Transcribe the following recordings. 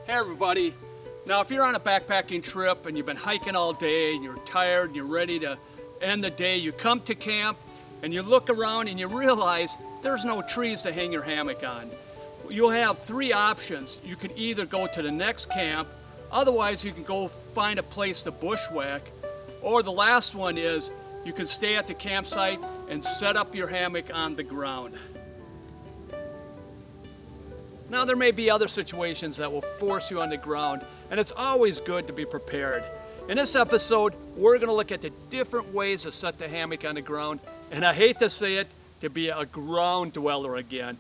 Hey everybody. Now if you're on a backpacking trip and you've been hiking all day and you're tired and you're ready to end the day, you come to camp and you look around and you realize there's no trees to hang your hammock on. You'll have three options. You can either go to the next camp, otherwise you can go find a place to bushwhack, or the last one is you can stay at the campsite and set up your hammock on the ground. Now there may be other situations that will force you on the ground, and it's always good to be prepared. In this episode, we're going to look at the different ways to set the hammock on the ground, and I hate to say it, to be a ground dweller again.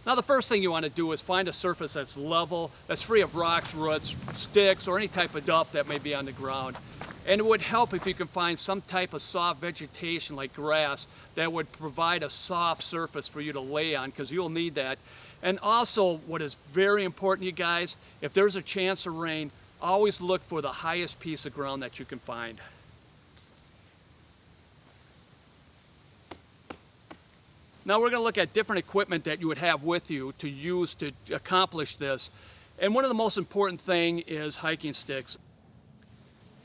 Now the first thing you want to do is find a surface that's level, that's free of rocks, roots, sticks, or any type of duff that may be on the ground. And it would help if you can find some type of soft vegetation like grass that would provide a soft surface for you to lay on, because you'll need that. And also, what is very important, you guys, if there's a chance of rain, always look for the highest piece of ground that you can find. Now we're going to look at different equipment that you would have with you to use to accomplish this. And one of the most important thing is hiking sticks.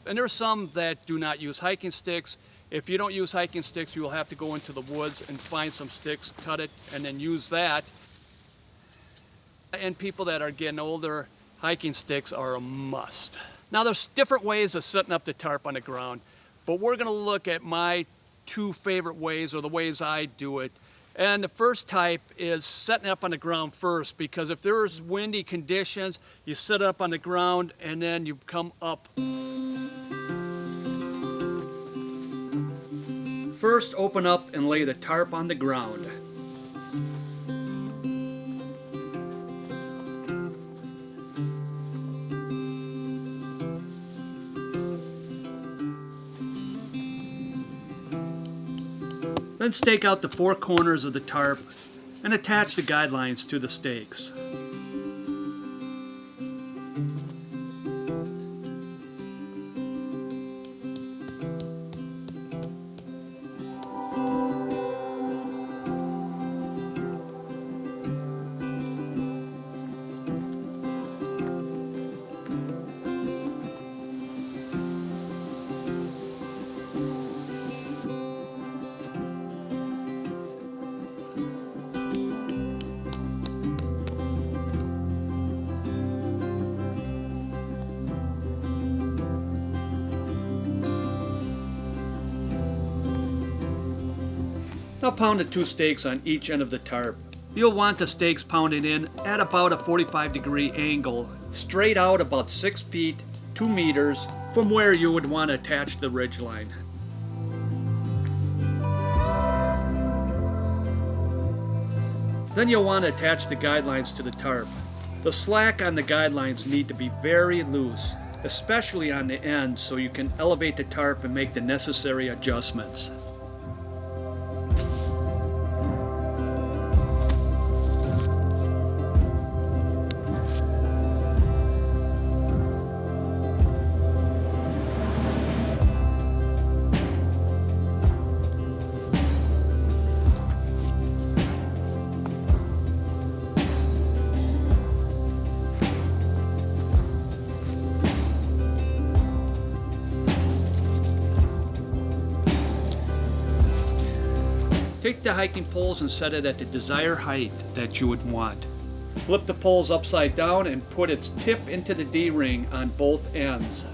And there are some that do not use hiking sticks. If you don't use hiking sticks, you will have to go into the woods and find some sticks, cut it, and then use that. And people that are getting older, hiking sticks are a must. Now there's different ways of setting up the tarp on the ground, but we're going to look at my two favorite ways, or the ways I do it. And the first type is setting up on the ground first, because if there's windy conditions, you set up on the ground and then you come up. First, open up and lay the tarp on the ground. Then stake out the four corners of the tarp and attach the guidelines to the stakes. Now pound the two stakes on each end of the tarp. You'll want the stakes pounded in at about a 45-degree angle, straight out about 6 feet, 2 meters from where you would want to attach the ridgeline. Then you'll want to attach the guidelines to the tarp. The slack on the guidelines need to be very loose, especially on the end, so you can elevate the tarp and make the necessary adjustments. Take the hiking poles and set it at the desired height that you would want. Flip the poles upside down and put its tip into the D-ring on both ends.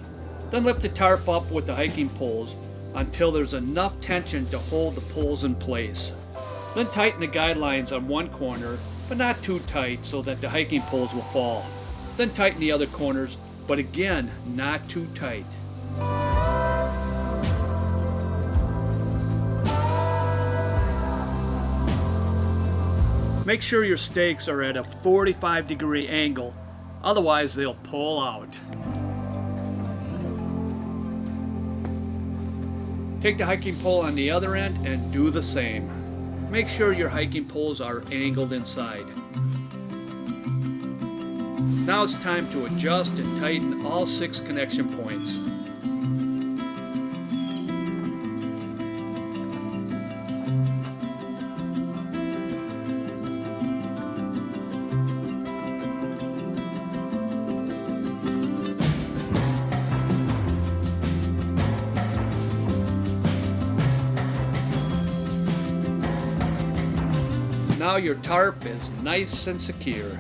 Then lift the tarp up with the hiking poles until there's enough tension to hold the poles in place. Then tighten the guidelines on one corner, but not too tight so that the hiking poles will fall. Then tighten the other corners, but again, not too tight. Make sure your stakes are at a 45-degree angle, otherwise they'll pull out. Take the hiking pole on the other end and do the same. Make sure your hiking poles are angled inside. Now it's time to adjust and tighten all 6 connection points. Now your tarp is nice and secure.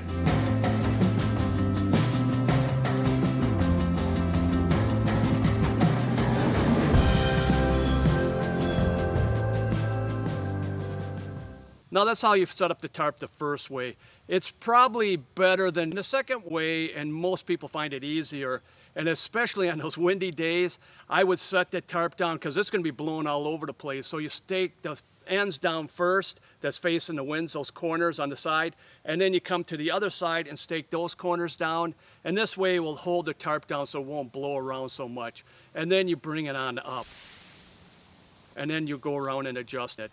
Now that's how you set up the tarp the first way. It's probably better than the second way, and most people find it easier. And especially on those windy days, I would set the tarp down because it's going to be blowing all over the place. So you stake the ends down first, that's facing the winds, those corners on the side, and then you come to the other side and stake those corners down, and this way it will hold the tarp down so it won't blow around so much. And then you bring it on up, and then you go around and adjust it.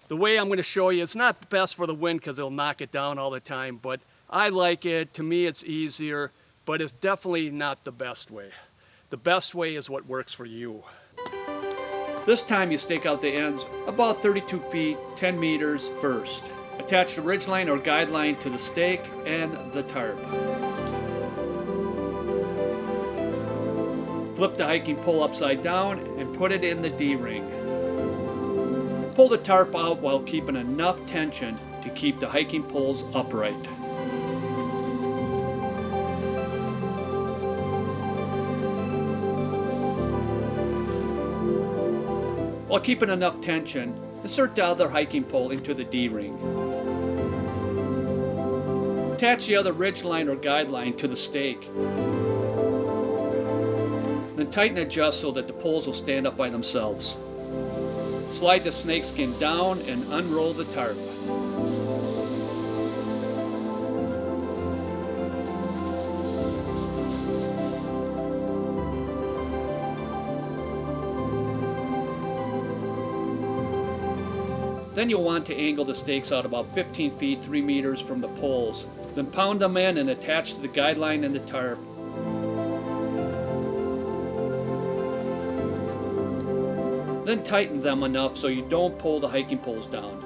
The way I'm going to show you, it's not best for the wind because it'll knock it down all the time, but I like it. To me it's easier, but it's definitely not the best way. The best way is what works for you. This time you stake out the ends about 32 feet, 10 meters first. Attach the ridgeline or guideline to the stake and the tarp. Flip the hiking pole upside down and put it in the D-ring. Pull the tarp out while keeping enough tension to keep the hiking poles upright. While keeping enough tension, insert the other hiking pole into the D-ring. Attach the other ridgeline or guideline to the stake. Then tighten and adjust so that the poles will stand up by themselves. Slide the snakeskin down and unroll the tarp. Then you'll want to angle the stakes out about 15 feet, 3 meters from the poles. Then pound them in and attach to the guideline and the tarp. Then tighten them enough so you don't pull the hiking poles down.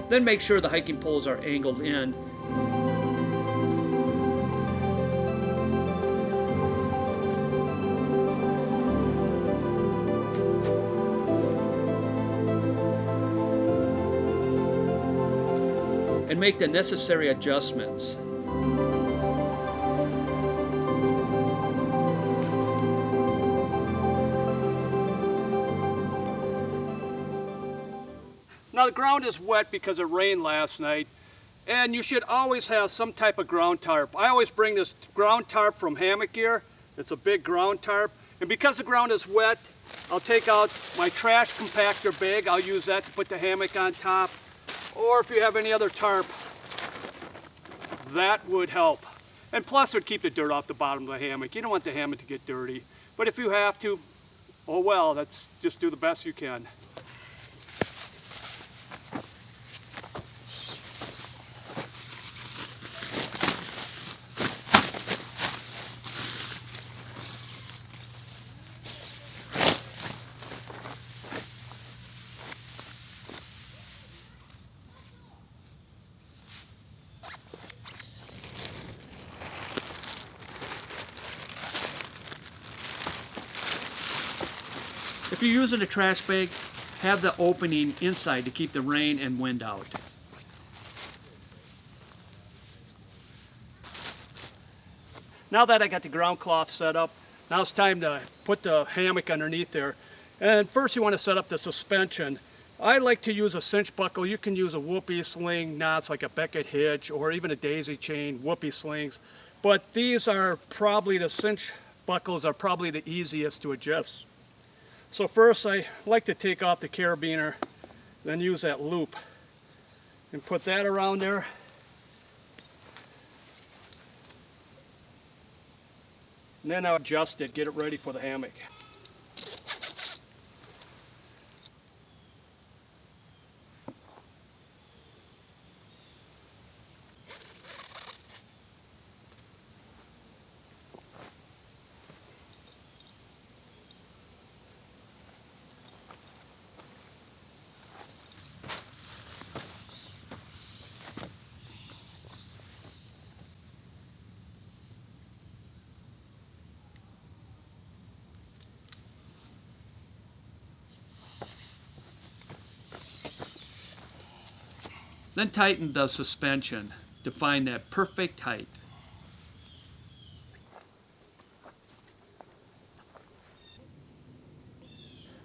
Then make sure the hiking poles are angled in. And make the necessary adjustments. Now the ground is wet because it rained last night, and you should always have some type of ground tarp. I always bring this ground tarp from Hammock Gear. It's a big ground tarp, and because the ground is wet, I'll take out my trash compactor bag. I'll use that to put the hammock on top, or if you have any other tarp, that would help. And plus it would keep the dirt off the bottom of the hammock. You don't want the hammock to get dirty, but if you have to, oh well, that's just do the best you can. If you're using a trash bag, have the opening inside to keep the rain and wind out. Now that I got the ground cloth set up, now it's time to put the hammock underneath there. And first you want to set up the suspension. I like to use a cinch buckle. You can use a whoopee sling knots like a Beckett hitch or even a daisy chain, whoopee slings. But these are probably, the cinch buckles are probably the easiest to adjust. So first I like to take off the carabiner, then use that loop and put that around there. And then I'll adjust it, get it ready for the hammock. Then tighten the suspension to find that perfect height.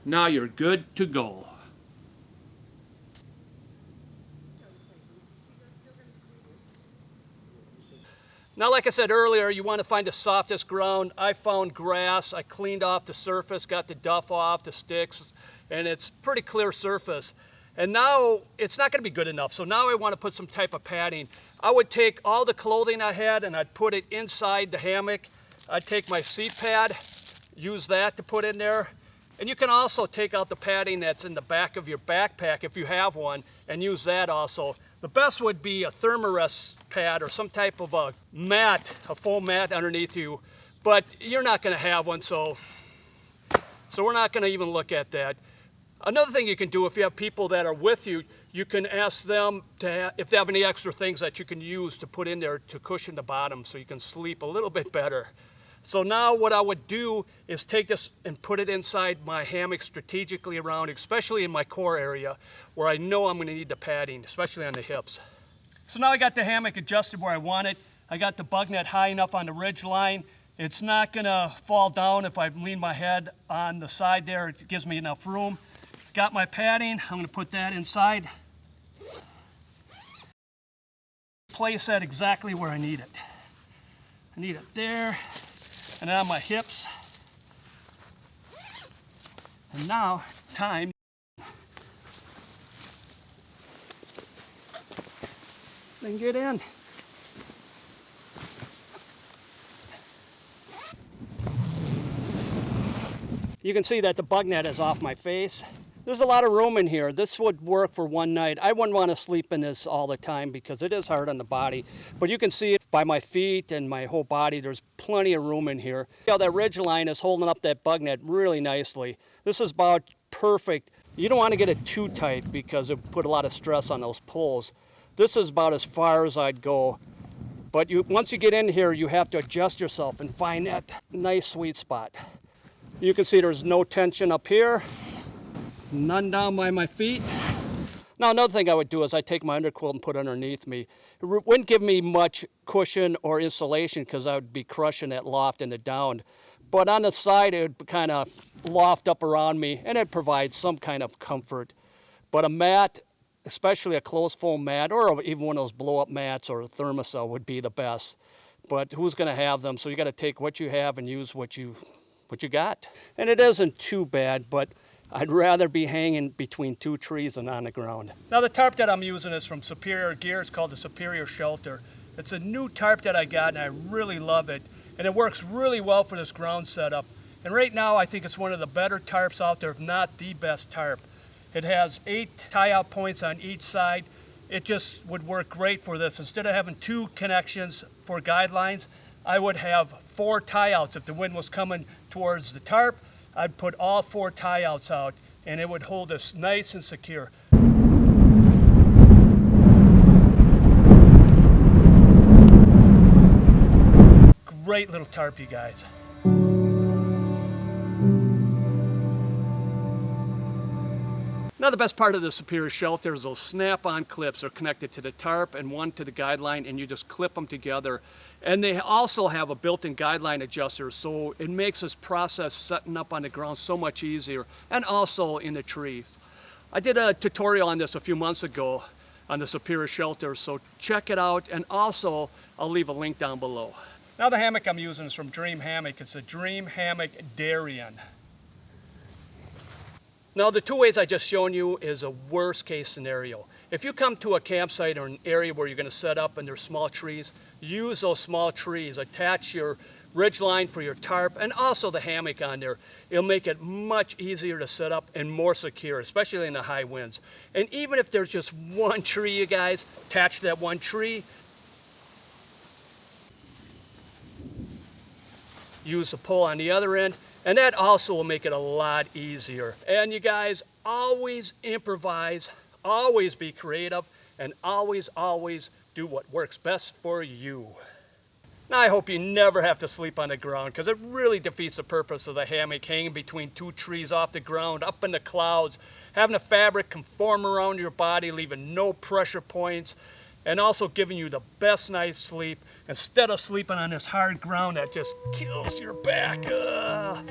Now you're good to go. Now, like I said earlier, you want to find the softest ground. I found grass. I cleaned off the surface, got the duff off, the sticks, and it's pretty clear surface. And now it's not going to be good enough, so now I want to put some type of padding. I would take all the clothing I had and I'd put it inside the hammock. I'd take my seat pad, use that to put in there. And you can also take out the padding that's in the back of your backpack if you have one and use that also. The best would be a thermarest pad or some type of a mat, a foam mat underneath you, but you're not going to have one, so we're not going to even look at that. Another thing you can do, if you have people that are with you, you can ask them if they have any extra things that you can use to put in there to cushion the bottom so you can sleep a little bit better. So now what I would do is take this and put it inside my hammock strategically around, especially in my core area where I know I'm going to need the padding, especially on the hips. So now I got the hammock adjusted where I want it. I got the bug net high enough on the ridge line. It's not going to fall down if I lean my head on the side there. It gives me enough room. Got my padding, I'm going to put that inside. Place that exactly where I need it. I need it there, and then on my hips. And now, time. Then get in. You can see that the bug net is off my face. There's a lot of room in here. This would work for one night. I wouldn't want to sleep in this all the time because it is hard on the body. But you can see it by my feet and my whole body. There's plenty of room in here. See how that ridge line is holding up that bug net really nicely. This is about perfect. You don't want to get it too tight because it put a lot of stress on those poles. This is about as far as I'd go. But once you get in here, you have to adjust yourself and find that nice sweet spot. You can see there's no tension up here. None down by my feet. Now another thing I would do is I take my underquilt and put it underneath me. It wouldn't give me much cushion or insulation because I would be crushing that loft in the down. But on the side it would kind of loft up around me and it provides some kind of comfort. But a mat, especially a closed foam mat or even one of those blow up mats or a thermocell would be the best. But who's going to have them? So you got to take what you have and use what you got. And it isn't too bad, but I'd rather be hanging between two trees than on the ground. Now the tarp that I'm using is from Superior Gear. It's called the Superior Shelter. It's a new tarp that I got and I really love it. And it works really well for this ground setup. And right now I think it's one of the better tarps out there, if not the best tarp. It has 8 tie-out points on each side. It just would work great for this. Instead of having 2 connections for guidelines, I would have 4 tie-outs. If the wind was coming towards the tarp, I'd put all 4 tie-outs out and it would hold us nice and secure. Great little tarp, you guys. Now the best part of the Superior Shelter is those snap-on clips are connected to the tarp and one to the guideline, and you just clip them together. And they also have a built-in guideline adjuster, so it makes this process setting up on the ground so much easier, and also in the tree. I did a tutorial on this a few months ago on the Superior Shelter, so check it out, and also I'll leave a link down below. Now the hammock I'm using is from Dream Hammock. It's a Dream Hammock Darien. Now the two ways I just shown you is a worst case scenario. If you come to a campsite or an area where you're going to set up and there's small trees, use those small trees. Attach your ridge line for your tarp and also the hammock on there. It'll make it much easier to set up and more secure, especially in the high winds. And even if there's just one tree, you guys, attach that one tree. Use the pole on the other end, and that also will make it a lot easier. And you guys, always improvise, always be creative, and always do what works best for you. Now I hope you never have to sleep on the ground, because it really defeats the purpose of the hammock, hanging between two trees off the ground, up in the clouds, having the fabric conform around your body, leaving no pressure points, and also giving you the best night's sleep instead of sleeping on this hard ground that just kills your back. Well,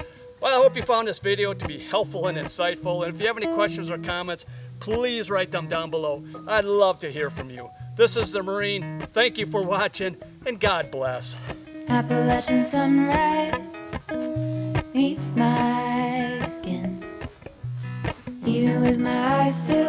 I hope you found this video to be helpful and insightful, and if you have any questions or comments, please write them down below. I'd love to hear from you. This is the Marine. Thank you for watching, and God bless. Appalachian sunrise meets my skin, even with my eyes still